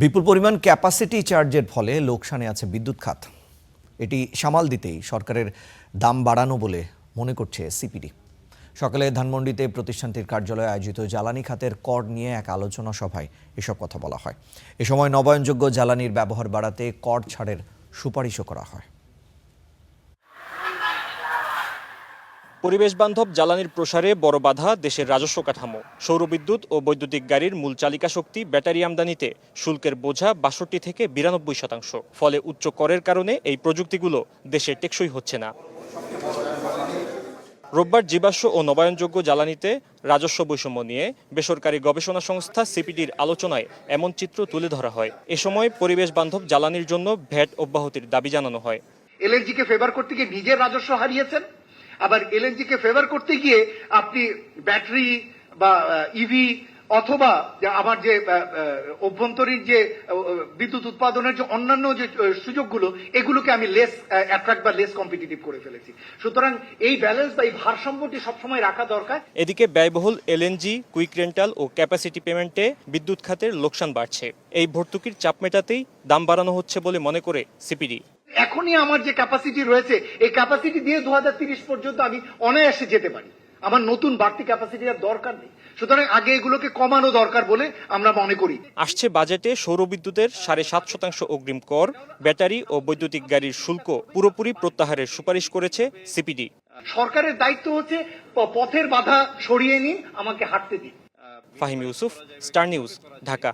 বিপুল পরিমাণ ক্যাপাসিটি চার্জের ফলে লোকসানে আছে বিদ্যুৎ খাত। এটি সামাল দিতেই সরকারের দাম বাড়ানো বলে মনে করছে সিপিডি। সকালে ধানমন্ডিতে প্রতিষ্ঠানটির কার্যালয়ে আয়োজিত জ্বালানি খাতের কর নিয়ে এক আলোচনা সভায় এসব কথা বলা হয়। এ সময় নবায়নযোগ্য জ্বালানির ব্যবহার বাড়াতে কর ছাড়ের সুপারিশও করা হয়। পরিবেশ বান্ধব জ্বালানির প্রসারে বড় বাধা দেশের রাজস্ব কাঠামো। সৌরবিদ্যুৎ ও বৈদ্যুতিক গাড়ির মূল চালিকা শক্তি ব্যাটারি আমদানিতে শুল্কের বোঝা ৬২ থেকে ৯২%। ফলে উচ্চ করের কারণে এই প্রযুক্তিগুলো দেশে টেকসই হচ্ছে না। রোববার জীবাশ্ম ও নবায়নযোগ্য জ্বালানিতে রাজস্ব বৈষম্য নিয়ে বেসরকারি গবেষণা সংস্থা সিপিডির আলোচনায় এমন চিত্র তুলে ধরা হয়। এ সময় পরিবেশ বান্ধব জ্বালানির জন্য ভ্যাট অব্যাহতির দাবি জানানো হয়। এলএনজি-কে ফেভার করতে গিয়ে নিজের রাজস্ব হারিয়েছেন, আবার এলএনজি-কে ফেভার করতে গিয়ে আপনি ব্যাটারি বা ইভি অথবা আমার যে অভ্যন্তরীণ যে বিদ্যুৎ উৎপাদনের যে অন্যান্য যে সুযোগগুলো, এগুলোকে আমি লেস অ্যাট্রাক্ট বা লেস কম্পিটিটিভ করে ফেলেছি। সুতরাং এই ব্যালেন্স বা এই ভারসাম্যটি সবসময় রাখা দরকার। এদিকে ব্যয়বহুল এলএনজি, কুইক রেন্টাল ও ক্যাপাসিটি পেমেন্টে বিদ্যুৎ খাতের লোকসান বাড়ছে। এই ভর্তুকির চাপ মেটাতেই দাম বাড়ানো হচ্ছে বলে মনে করে সিপিডি। এখনই আমার যে ক্যাপাসিটি রয়েছে, এই ক্যাপাসিটি দিয়ে 2030 পর্যন্ত আমি অনায়াসে যেতে পারি। আমার নতুন বাড়তি ক্যাপাসিটির দরকার নেই। সুতরাং আগে এগুলোকে কমানো দরকার বলে আমরা মনে করি। আসছে বাজেটে সৌরবিদ্যুতের ৭.৫% অগ্রিম কর, ব্যাটারি ও বৈদ্যুতিক গাড়ির শুল্ক পুরোপুরি প্রত্যাহারের সুপারিশ করেছে সিপিডি। সরকারের দায়িত্ব হচ্ছে পথের বাধা সরিয়ে নিন, আমাকে হাঁটতে দিন। Fahim Yusuf, star news, Dhaka.